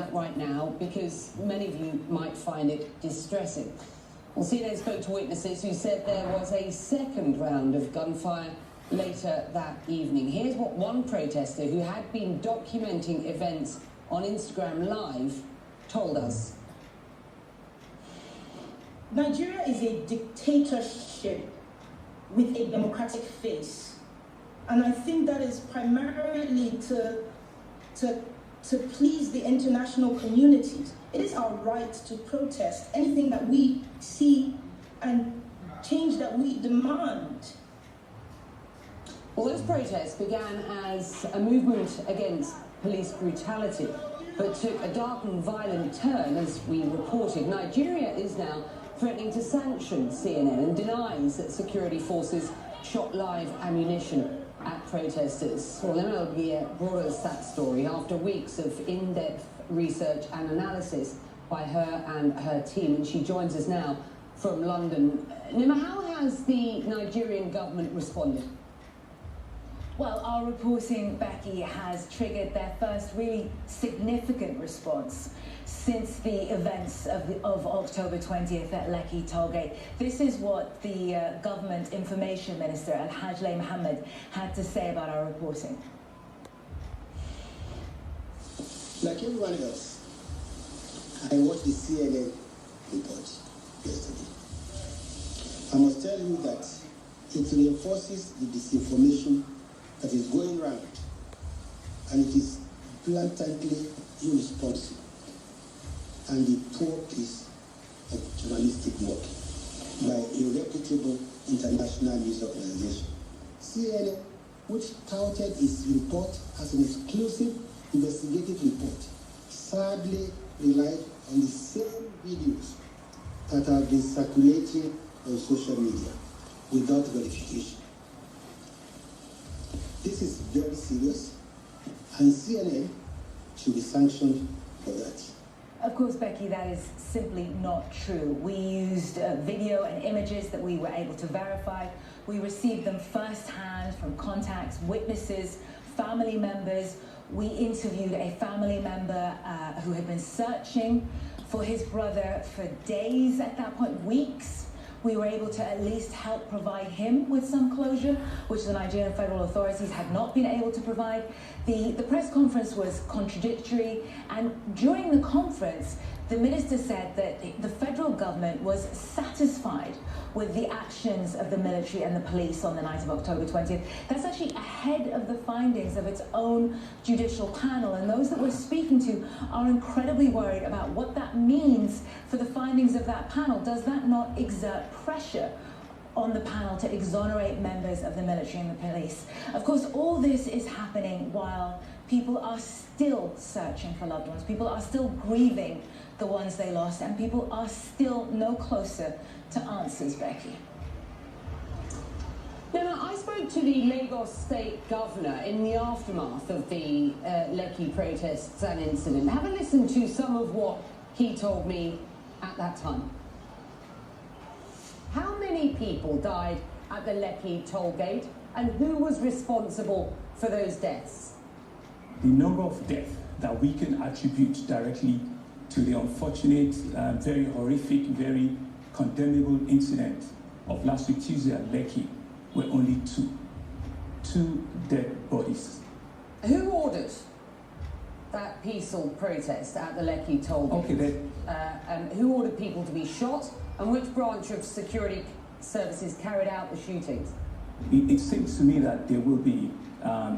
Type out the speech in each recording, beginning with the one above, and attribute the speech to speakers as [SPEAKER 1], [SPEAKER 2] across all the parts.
[SPEAKER 1] that right now because many of you might find it distressing. Well, CNN spoke to witnesses who said there was a second round of gunfire later that evening. Here's what one protester who had been documenting events on Instagram Live told us.
[SPEAKER 2] Nigeria is a dictatorship with a democratic face. And I think that is primarily to please the international community. It is our right to protest anything that we see and change that we demand.
[SPEAKER 1] Well, those protests began as a movement against police brutality, but took a dark and violent turn, as we reported. Nigeria is now threatening to sanction CNN and denies that security forces shot live ammunition at protesters. Well, MLB brought us that story after weeks of in-depth research and analysis by her and her team, and she joins us now from London. Nima, how has the Nigerian government responded?
[SPEAKER 3] Well, our reporting, Becky, has triggered their first really significant response since the events of October 20th at Lekki Tollgate. This is what the government information minister, Al-Hajj Mohammed, had to say about our reporting.
[SPEAKER 4] Like everyone else, I watched the CNN report yesterday. I must tell you that it reinforces the disinformation that is going round, and it is blatantly irresponsible and the poor piece of journalistic work by a reputable international news organization. CNN, which touted its report as an exclusive investigative report, sadly relied on the same videos that have been circulating on social media without verification. This is very serious, and CNN should be sanctioned for that.
[SPEAKER 3] Of course, Becky, that is simply not true. We used video and images that we were able to verify. We received them firsthand from contacts, witnesses, family members. We interviewed a family member who had been searching for his brother for days at that point, weeks. We were able to at least help provide him with some closure, which the Nigerian federal authorities had not been able to provide. The press conference was contradictory, and during the conference, the minister said that the federal government was satisfied with the actions of the military and the police on the night of October 20th. That's actually ahead of the findings of its own judicial panel, and those that we're speaking to are incredibly worried about what that means for the findings of that panel. Does that not exert pressure on the panel to exonerate members of the military and the police? Of course, all this is happening while people are still searching for loved ones. People are still grieving the ones they lost, and people are still no closer to answers, Becky.
[SPEAKER 1] Now, I spoke to the Lagos State Governor in the aftermath of the Lekki protests and incident. Have a listen to some of what he told me at that time. How many people died at the Lekki toll gate, and who was responsible for those deaths?
[SPEAKER 5] The number of deaths that we can attribute directly to the unfortunate, very horrific, very condemnable incident of last week Tuesday at Lekki were only two dead bodies.
[SPEAKER 1] Who ordered that peaceful protest at the Lekki toll gate?
[SPEAKER 5] Okay,
[SPEAKER 1] who ordered people to be shot, and which branch of security services carried out the shootings?
[SPEAKER 5] It seems to me that there will be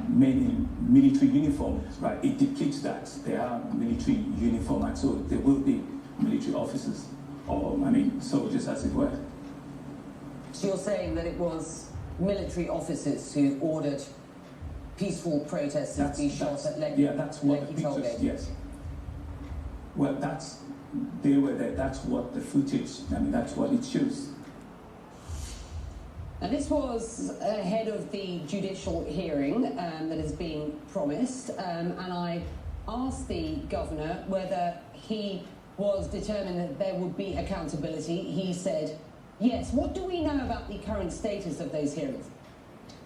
[SPEAKER 5] men in military uniform, right? It depicts that there are military uniform, and so there will be military officers, or soldiers as it were.
[SPEAKER 1] So you're saying that it was military officers who ordered peaceful protesters to be shot at Lekki?
[SPEAKER 5] Yeah, that's what
[SPEAKER 1] Lekki
[SPEAKER 5] the
[SPEAKER 1] toll
[SPEAKER 5] pictures,
[SPEAKER 1] gate.
[SPEAKER 5] yes. Well, they were there, that's what the footage, that's what it shows.
[SPEAKER 1] And this was ahead of the judicial hearing that is being promised, and I asked the governor whether he was determined that there would be accountability. He said yes. What do we know about the current status of those hearings?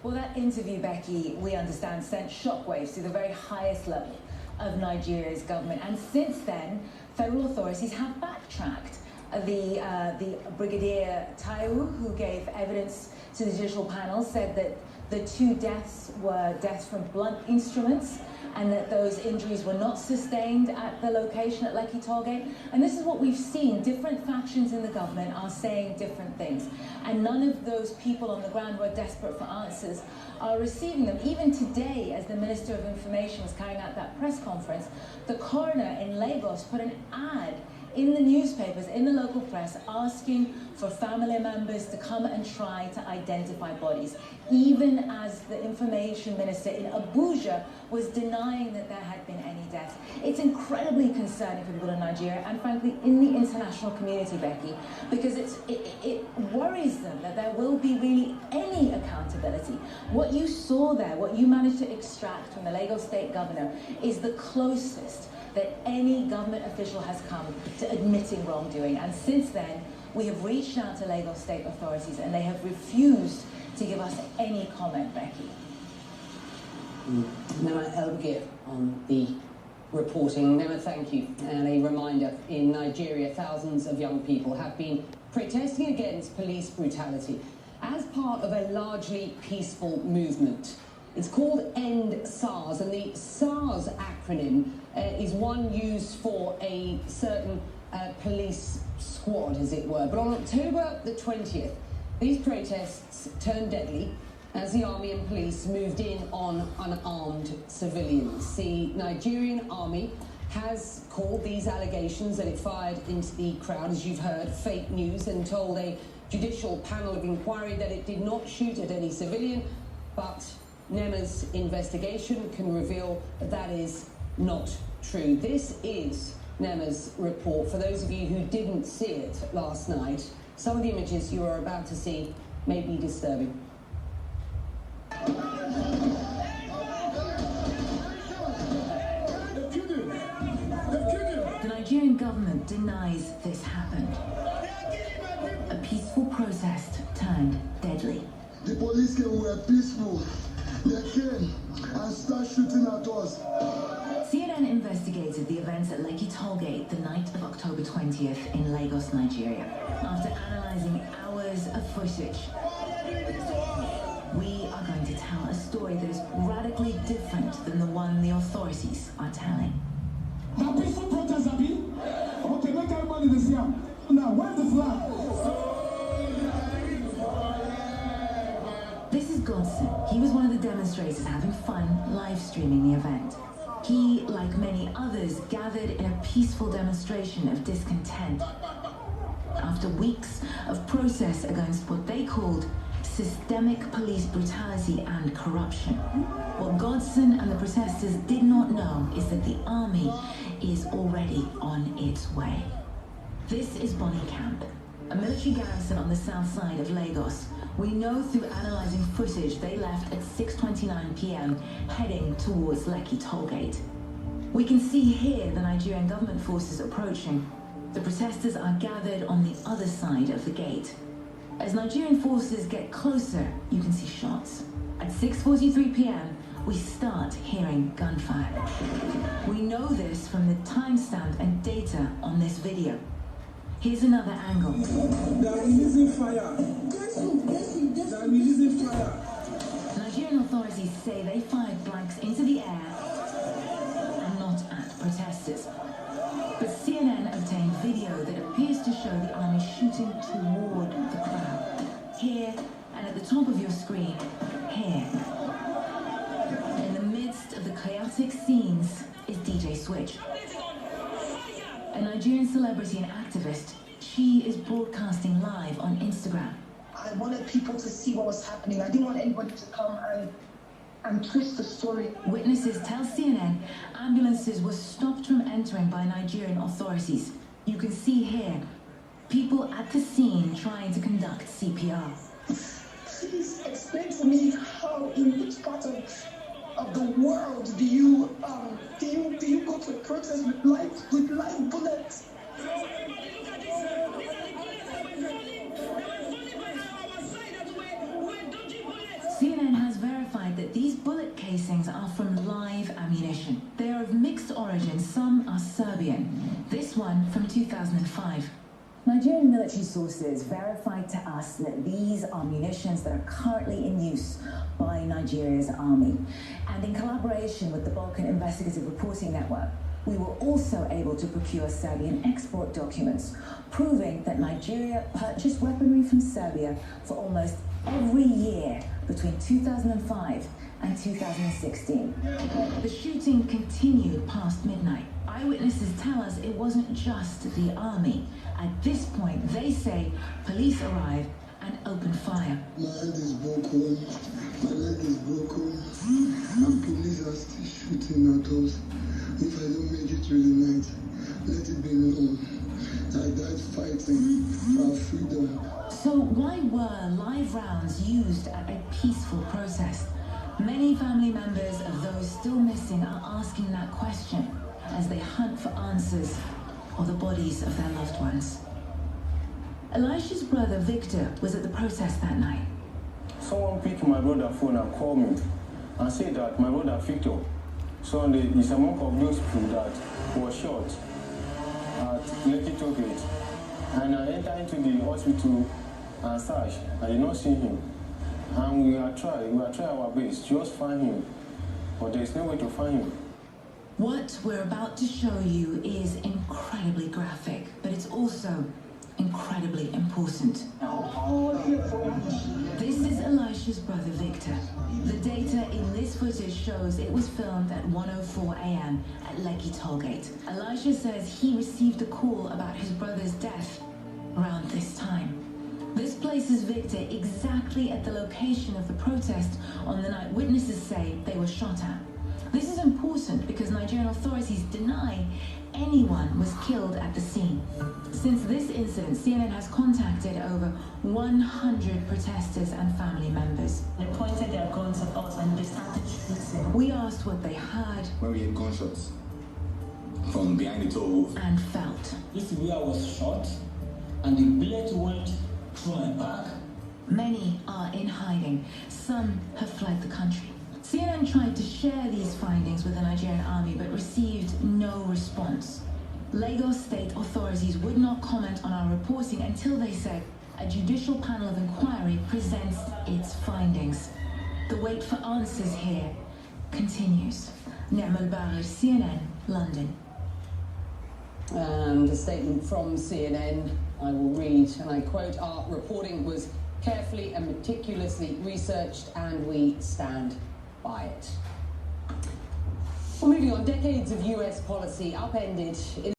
[SPEAKER 3] Well, that interview, Becky, we understand, sent shockwaves to the very highest level of Nigeria's government. And since then, federal authorities have backtracked. The Brigadier Taiwo, who gave evidence to the judicial panel, said that the 2 deaths were deaths from blunt instruments and that those injuries were not sustained at the location at Lekki Tollgate. And this is what we've seen. Different factions in the government are saying different things. And none of those people on the ground who are desperate for answers are receiving them. Even today, as the Minister of Information was carrying out that press conference, the coroner in Lagos put an ad in the newspapers, in the local press, asking for family members to come and try to identify bodies, even as the information minister in Abuja was denying that there had been any deaths. It's incredibly concerning for people in Nigeria and, frankly, in the international community, Becky, because it worries them that there will be really any accountability. What you saw there, what you managed to extract from the Lagos State Governor, is the closest that any government official has come to admitting wrongdoing. And since then, we have reached out to Lagos State authorities and they have refused to give us any comment, Becky.
[SPEAKER 1] Nema Elgir on the reporting. Nema, thank you. And a reminder, in Nigeria, thousands of young people have been protesting against police brutality as part of a largely peaceful movement. It's called End SARS, and the SARS acronym is one used for a certain police squad, as it were. But on October the 20th, these protests turned deadly as the army and police moved in on unarmed civilians. The Nigerian army has called these allegations that it fired into the crowd, as you've heard, fake news, and told a judicial panel of inquiry that it did not shoot at any civilian, but Nema's investigation can reveal that that is not true. This is Nema's report. For those of you who didn't see it last night, some of the images you are about to see may be disturbing.
[SPEAKER 3] The Nigerian government denies this happened. A peaceful protest turned deadly.
[SPEAKER 6] The police came, we were peaceful. They came and started shooting at us.
[SPEAKER 3] CNN investigated the events at Lekki Tollgate the night of October 20th in Lagos, Nigeria. After analysing hours of footage, we are going to tell a story that is radically different than the one the authorities are telling.
[SPEAKER 6] The peaceful protest, Abi? Okay, make everybody this here. Now, where's the flag?
[SPEAKER 3] This is Godson. He was one of the demonstrators having fun live streaming the event. He, like many others, gathered in a peaceful demonstration of discontent after weeks of protests against what they called systemic police brutality and corruption. What Godson and the protesters did not know is that the army is already on its way. This is Bonny Camp, a military garrison on the south side of Lagos. We know through analysing footage they left at 6:29 p.m. heading towards Lekki Tollgate. We can see here the Nigerian government forces approaching. The protesters are gathered on the other side of the gate. As Nigerian forces get closer, you can see shots. At 6:43 p.m, we start hearing gunfire. We know this from the timestamp and data on this video. Here's another angle.
[SPEAKER 6] They are releasing fire. They are releasing fire.
[SPEAKER 3] Nigerian authorities say they fired blanks into the air and not at protesters. But CNN obtained video that appears to show the army shooting toward the crowd. Here, and at the top of your screen, here. In the midst of the chaotic scenes is DJ Switch, a Nigerian celebrity and activist. She is broadcasting live on Instagram.
[SPEAKER 2] I wanted people to see what was happening. I didn't want anybody to come and twist the story.
[SPEAKER 3] Witnesses tell CNN ambulances were stopped from entering by Nigerian authorities. You can see here people at the scene trying to conduct CPR.
[SPEAKER 2] Please explain to me how, in which part of the world do you go to a protest with live bullets?
[SPEAKER 3] CNN has verified that these bullet casings are from live ammunition. They are of mixed again. This one from 2005. Nigerian military sources verified to us that these are munitions that are currently in use by Nigeria's army. And in collaboration with the Balkan Investigative Reporting Network, we were also able to procure Serbian export documents, proving that Nigeria purchased weaponry from Serbia for almost every year between 2005 and 2016. The shooting continued past midnight. Eyewitnesses tell us it wasn't just the army. At this point, they say police arrived and opened fire.
[SPEAKER 2] My hand is broken, my leg is broken, and police are still shooting at us. If I don't make it through the night, let it be known I died fighting for our freedom.
[SPEAKER 3] So why were live rounds used at a peaceful protest? Many family members of those still missing are asking that question as they hunt for answers or the bodies of their loved ones. Elisha's brother Victor was at the protest that night.
[SPEAKER 7] Someone picked my brother's phone and called me and said that my brother Victor Sunday is among of those people that was shot at Lekki Toll Gate. And I entered into the hospital and search. I did not see him. And we are trying our best to just find him. But there is no way to find him.
[SPEAKER 3] What we're about to show you is incredibly graphic, but it's also incredibly important. This is Elisha's brother Victor. The data in this footage shows it was filmed at 1:04 a.m. at Lekki Tollgate. Elisha says he received a call about his brother's death around this time. This places Victor exactly at the location of the protest on the night witnesses say they were shot at. This is important because Nigerian authorities deny anyone was killed at the scene. Since this incident, CNN has contacted over 100 protesters and family members.
[SPEAKER 8] They pointed their guns at us and they started shooting.
[SPEAKER 3] We asked what they heard.
[SPEAKER 9] When we heard gunshots from behind the toll booth.
[SPEAKER 3] And felt.
[SPEAKER 8] This is where I was shot and the bullet went through my back.
[SPEAKER 3] Many are in hiding. Some have fled the country. CNN tried to share these findings with the Nigerian army but received no response. Lagos state authorities would not comment on our reporting until they said a judicial panel of inquiry presents its findings. The wait for answers here continues. Ni'mal Barir, CNN, London.
[SPEAKER 1] And a statement from CNN, I will read, and I quote, "Our reporting was carefully and meticulously researched and we stand by it." Well, moving on, decades of US policy upended in